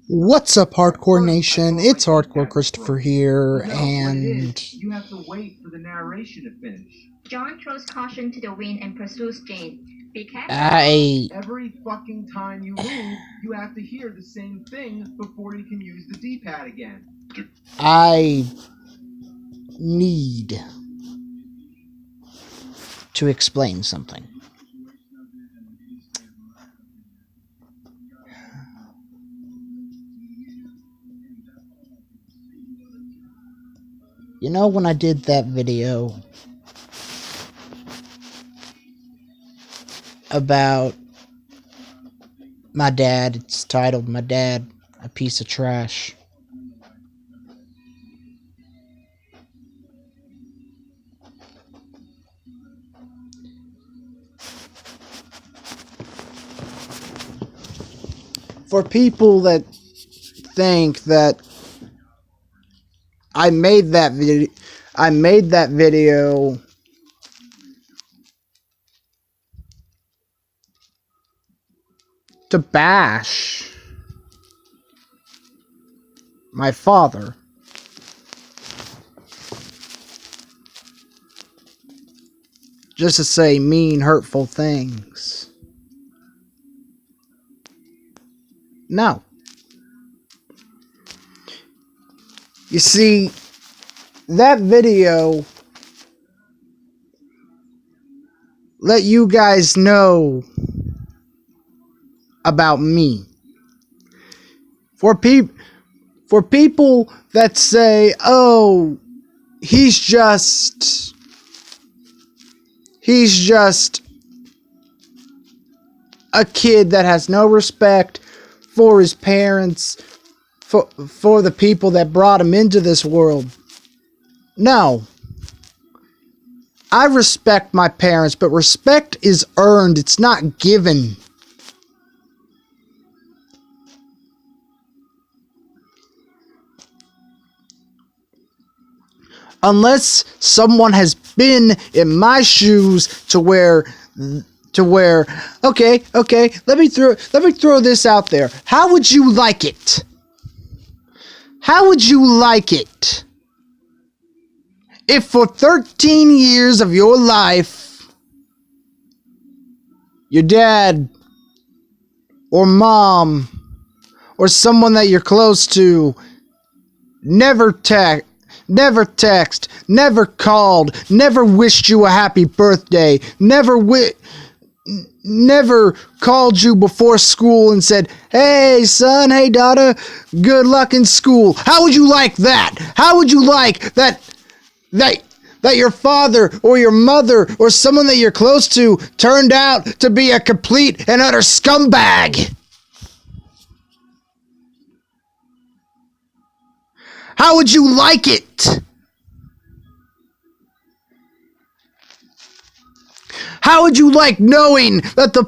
What's up, Hardcore Nation? It's Hardcore Christopher here, and you have to wait for the narration to finish. John throws caution to the wind and pursues Jane. Be careful. Every fucking time you move, you have to hear the same thing before you can use the D-pad again. I need to explain something. You know, when I did that video about my dad, it's titled "My Dad, a Piece of Trash." For people that think that I made that video to bash my father. Just to say mean, hurtful things. No. You see, that video let you guys know about me. For people that say, "Oh, he's just a kid that has no respect for his parents, for the people that brought him into this world." No. I respect my parents, but respect is earned. It's not given. Unless someone has been in my shoes to where okay, let me throw this out there. How would you like it? How would you like it if for 13 years of your life, your dad or mom or someone that you're close to never text, never called, never wished you a happy birthday, never called you before school and said, "Hey son, hey daughter, good luck in school"? How would you like that? How would you like that your father or your mother or someone that you're close to turned out to be a complete and utter scumbag? How would you like it? How would you like knowing that the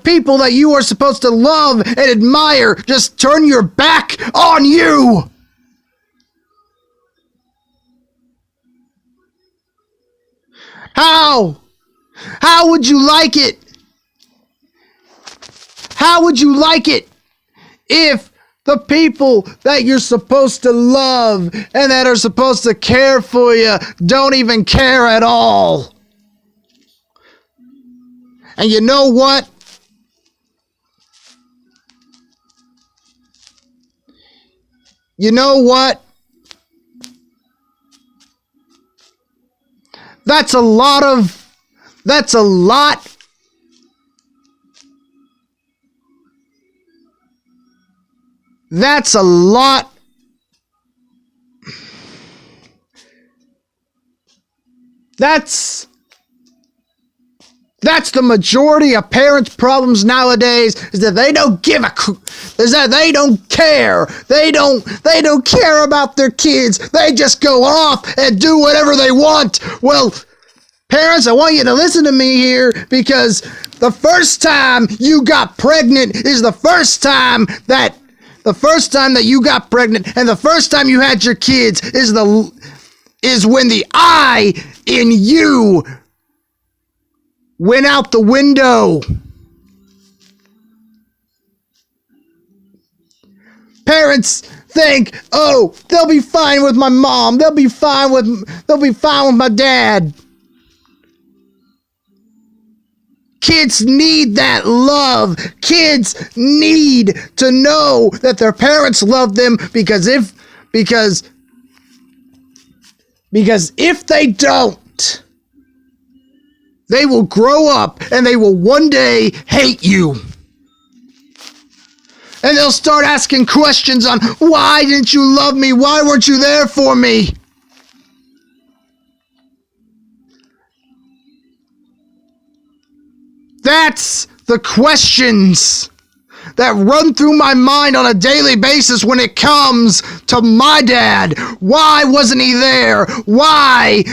people that you are supposed to love and admire just turn your back on you? How? How would you like it? How would you like it if the people that you're supposed to love and that are supposed to care for you don't even care at all? And you know what? You know what? That's a lot. That's a lot That's the majority of parents' problems nowadays, is that they don't they don't care. They don't care about their kids. They just go off and do whatever they want. Well, parents, I want you to listen to me here, because the first time you got pregnant is the first time that you got pregnant, and the first time you had your kids is when the I in you went out the window. Parents think, oh, they'll be fine with my mom. They'll be fine with my dad. Kids need that love. Kids need to know that their parents love them because if they don't, they will grow up and they will one day hate you. And they'll start asking questions on, why didn't you love me? Why weren't you there for me? That's the questions that run through my mind on a daily basis when it comes to my dad. Why wasn't he there? Why?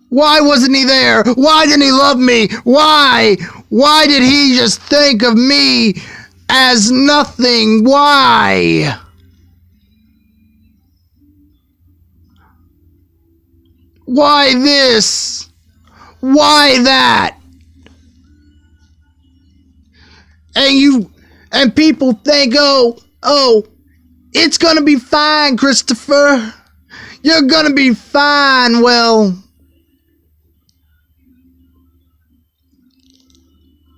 Why wasn't he there? Why didn't he love me? Why? Why did he just think of me as nothing? Why? Why this? Why that? And people think, oh, it's gonna be fine, Christopher. You're gonna be fine. Well,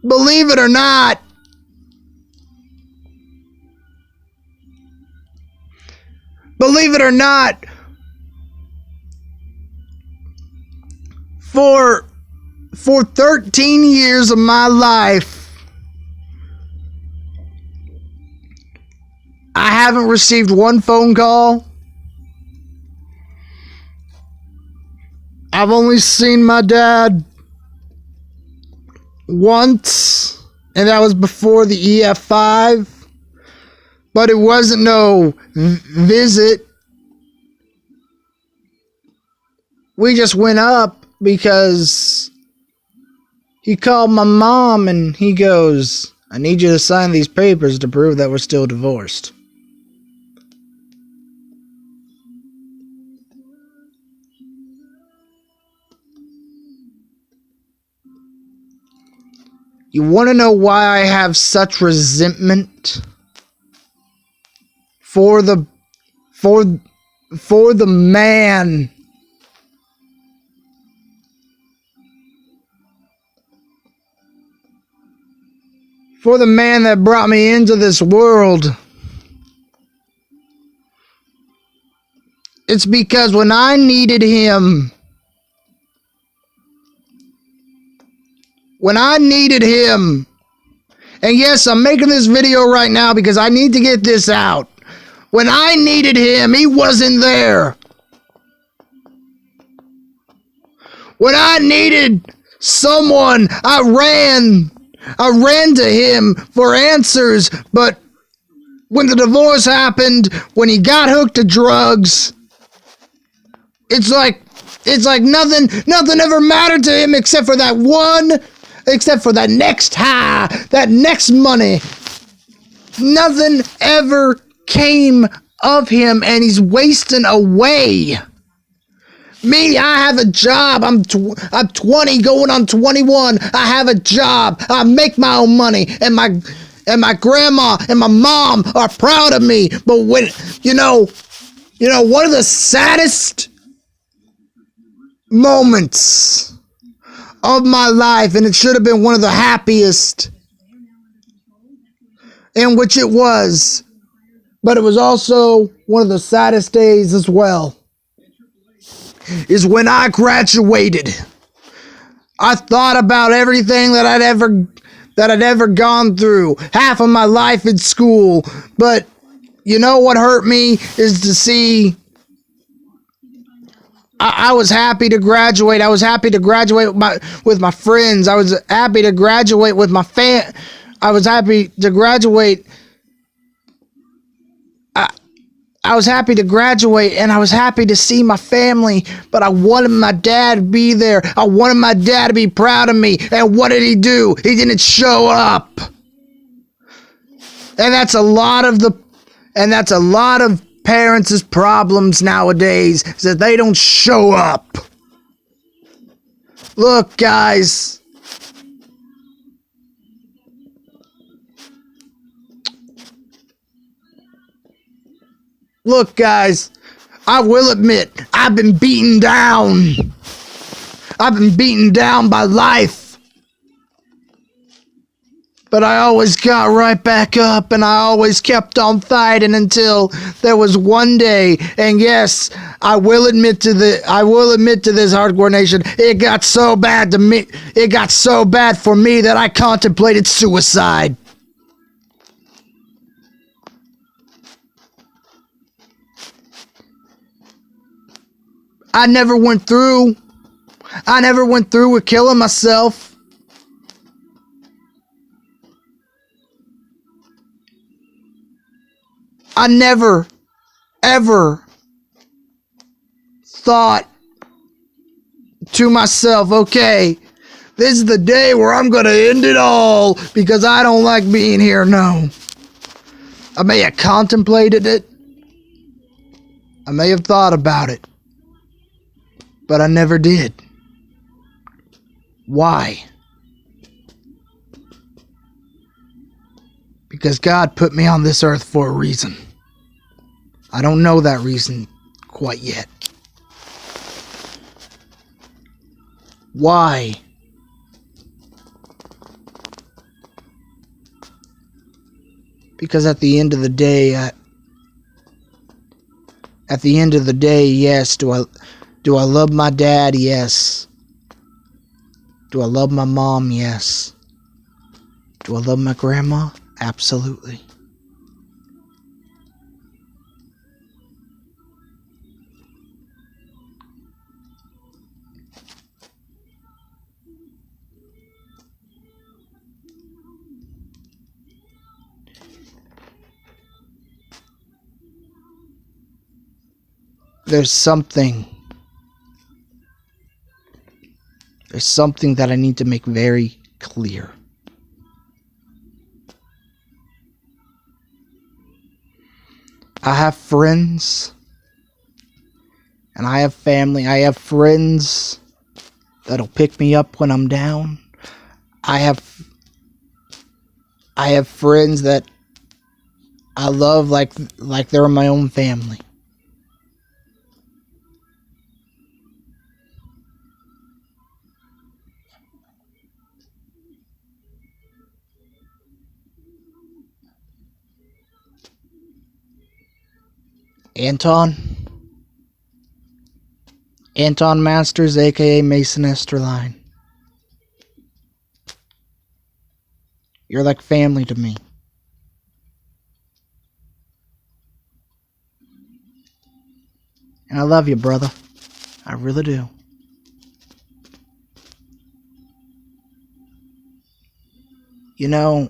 believe it or not, for 13 years of my life, I haven't received one phone call. I've only seen my dad once, and that was before the EF5. But it wasn't no visit. We just went up because he called my mom and he goes, I need you to sign these papers to prove that we're still divorced. You want to know why I have such resentment for the man that brought me into this world? It's because when I needed him, and yes, I'm making this video right now because I need to get this out. When I needed him, he wasn't there. When I needed someone, I ran to him for answers, but when the divorce happened, when he got hooked to drugs, it's like nothing ever mattered to him except for that next high, that next money. Nothing ever came of him, and he's wasting away. Me, I have a job. I'm 20 going on 21. I have a job. I make my own money, and my grandma and my mom are proud of me. But when one of the saddest moments of my life, and it should have been one of the happiest, in which it was, but it was also one of the saddest days as well, is when I graduated. I thought about everything that I'd ever gone through, half of my life in school, but you know what hurt me is to see I was happy to graduate. I was happy to graduate with my friends. I was happy to graduate with my I was happy to graduate. I was happy to graduate, and I was happy to see my family, but I wanted my dad to be there. I wanted my dad to be proud of me. And what did he do? He didn't show up. And that's a lot of parents' problems nowadays, is that they don't show up. Look, guys. Look, guys, I will admit, I've been beaten down. I've been beaten down by life. But I always got right back up, and I always kept on fighting until there was one day. And yes, I will admit to this, Hardcore Nation. It got so bad to me. It got so bad for me that I contemplated suicide. I never went through with killing myself. I never, ever thought to myself, okay, this is the day where I'm going to end it all because I don't like being here. No. I may have contemplated it. I may have thought about it. But I never did. Why? Because God put me on this earth for a reason. I don't know that reason quite yet. Why? Because at the end of the day, yes, do I love my dad? Yes. Do I love my mom? Yes. Do I love my grandma? Absolutely. There's something that I need to make very clear. I have friends, and I have family. I have friends that'll pick me up when I'm down. I have friends that I love like they're my own family. Anton Masters, aka Mason Esterline. You're like family to me. And I love you, brother. I really do. You know,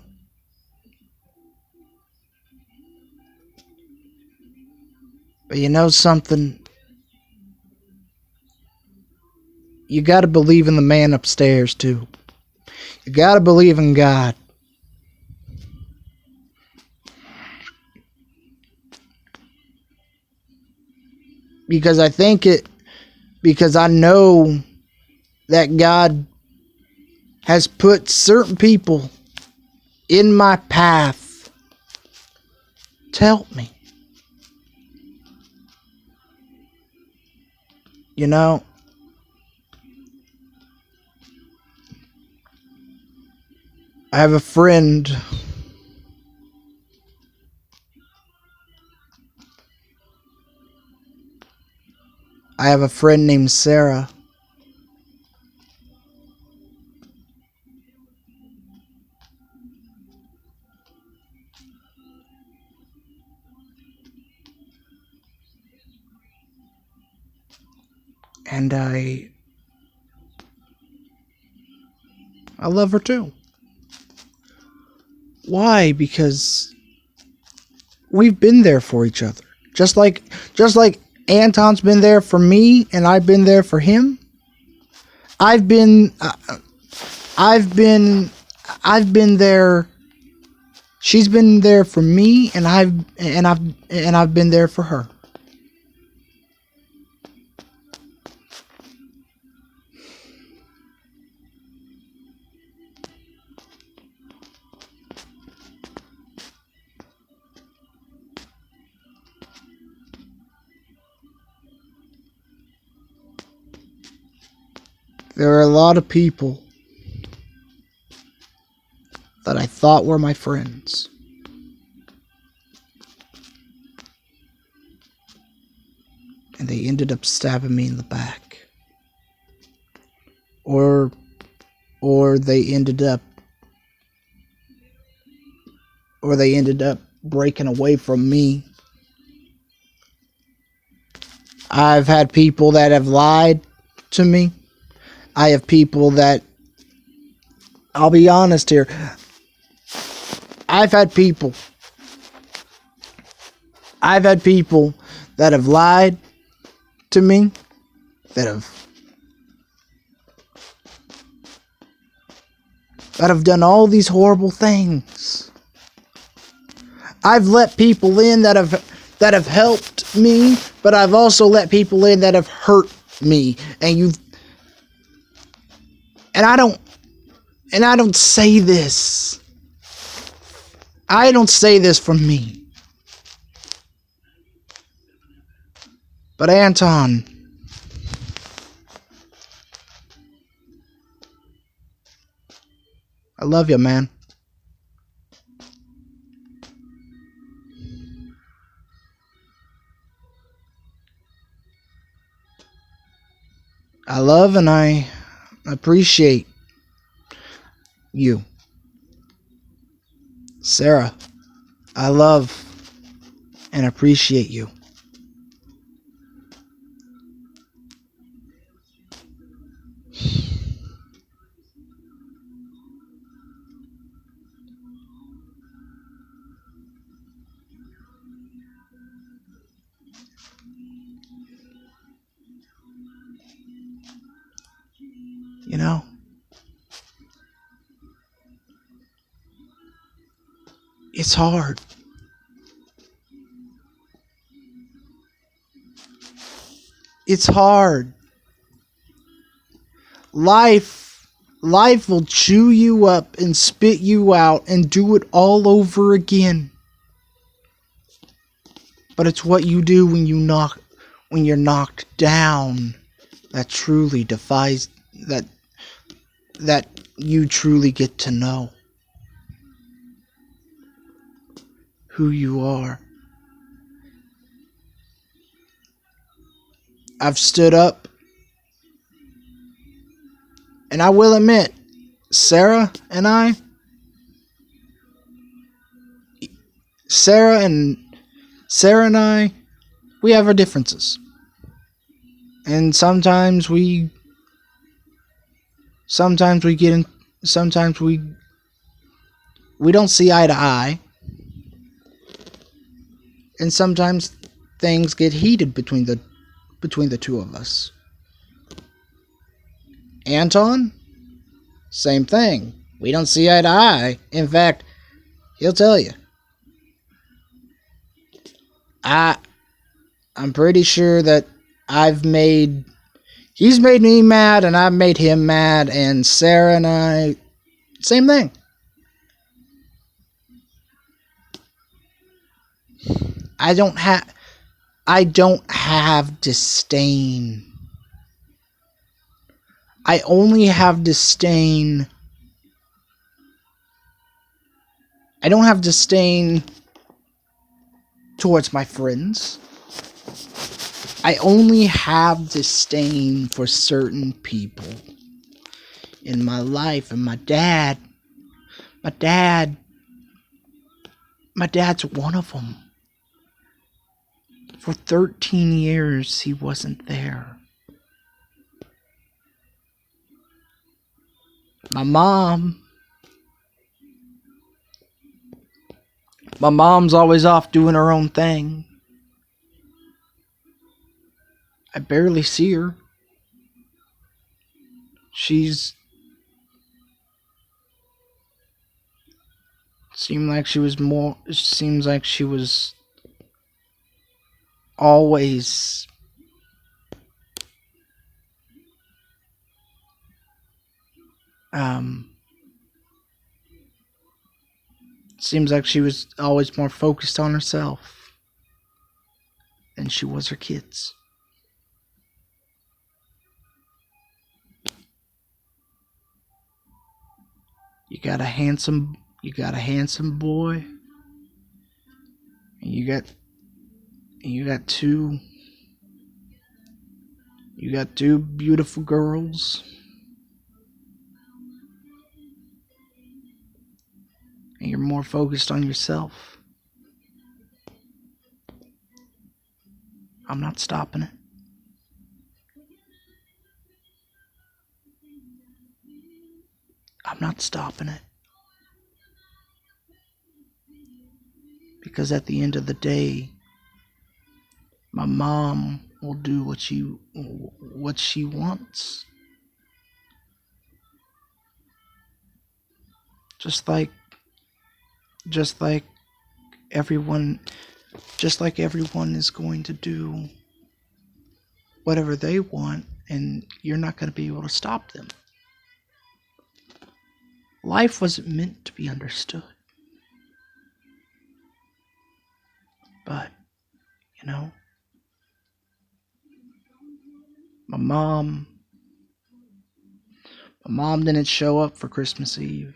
but you know something? You gotta believe in the man upstairs, too. You gotta believe in God. Because I know that God has put certain people in my path to help me. You know, I have a friend named Sarah. And I love her too. Why? Because we've been there for each other. Just like Anton's been there for me and I've been there for him. I've been there. She's been there for me and I've been there for her. There are a lot of people that I thought were my friends. And they ended up stabbing me in the back. Or they ended up breaking away from me. I've had people that have lied to me. I have people that, I'll be honest here, I've had people that have lied to me, that have done all these horrible things. I've let people in that have helped me, but I've also let people in that have hurt me. And I don't say this. I don't say this from me. But Anton, I love you, man. I love and I appreciate you. Sarah, I love and appreciate you. You know, it's hard. It's hard. Life will chew you up and spit you out and do it all over again. But it's what you do when you're knocked down that truly defies that you truly get to know who you are. I've stood up, and I will admit, Sarah and I, we have our differences. And sometimes we don't see eye to eye. And sometimes things get heated between the two of us. Anton, same thing. We don't see eye to eye. In fact, he'll tell you. I'm pretty sure that he's made me mad and I've made him mad, and Sarah and I, same thing. I don't have disdain. I only have disdain. I don't have disdain towards my friends. I only have disdain for certain people in my life. And my dad's one of them. For 13 years, he wasn't there. My mom's always off doing her own thing. I barely see her. Seemed like she was always seems like she was always more focused on herself than she was her kids. You got a handsome boy, and you got two beautiful girls, and you're more focused on yourself. I'm not stopping it. I'm not stopping it. Because at the end of the day, my mom will do what she wants. Just like everyone is going to do whatever they want, and you're not going to be able to stop them. Life wasn't meant to be understood. But, you know, my mom didn't show up for Christmas Eve.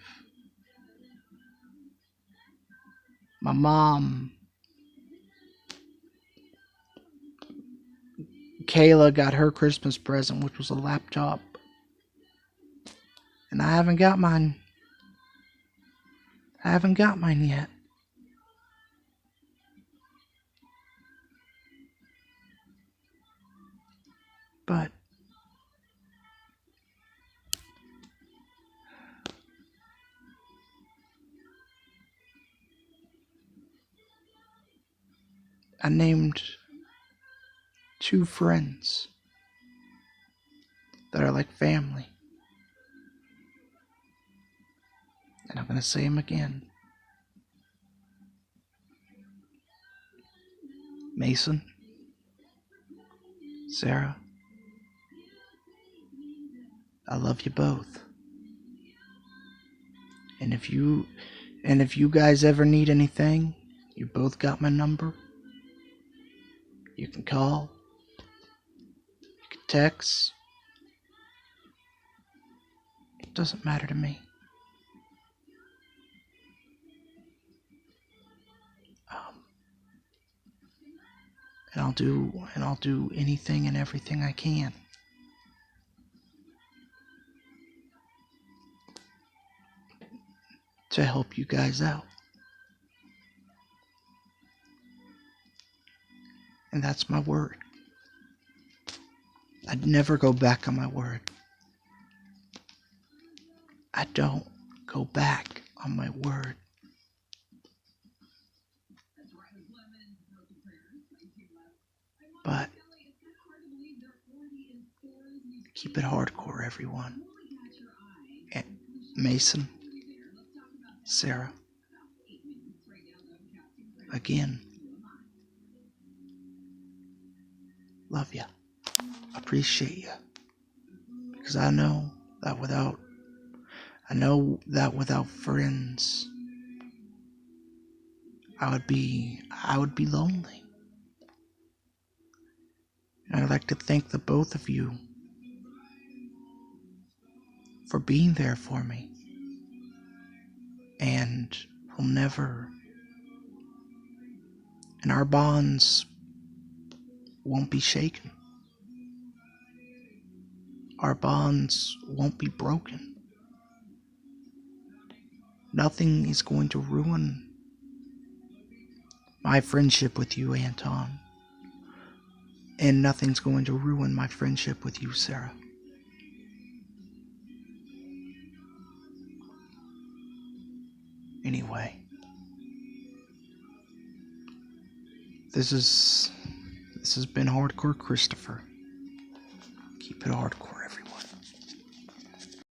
My mom, Kayla, got her Christmas present, which was a laptop. And I haven't got mine. Yet. But I named 2 friends that are like family. And I'm going to say them again. Mason, Sarah, I love you both. And if you guys ever need anything, you both got my number. You can call. You can text. It doesn't matter to me. And I'll do anything and everything I can to help you guys out. And that's my word. I'd never go back on my word. I don't go back on my word. But keep it hardcore, everyone. And Mason, Sarah, again, love ya. Appreciate ya. Because I know that without friends, I would be lonely. And I'd like to thank the both of you for being there for me. And our bonds won't be shaken. Our bonds won't be broken. Nothing is going to ruin my friendship with you, Anton. And nothing's going to ruin my friendship with you, Sarah. Anyway, this has been Hardcore Christopher. Keep it hardcore.